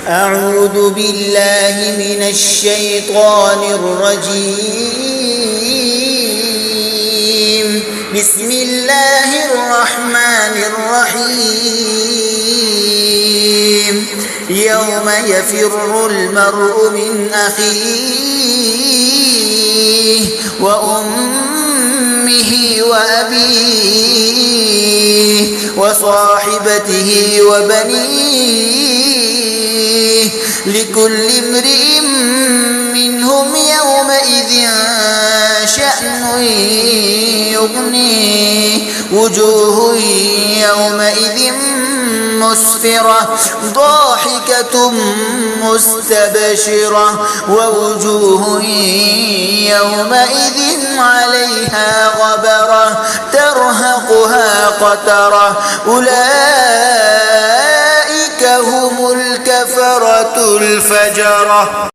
أعوذ بالله من الشيطان الرجيم. بسم الله الرحمن الرحيم. يوم يفر المرء من أخيه وأمه وأبيه وصاحبته وبنيه لكل امرئ منهم يومئذ شأن يغنيه. وجوه يومئذ مسفرة ضاحكة مستبشرة ووجوه يومئذ عليها غبرة ترهقها قترة أولئك هم الكفرة الفجرة.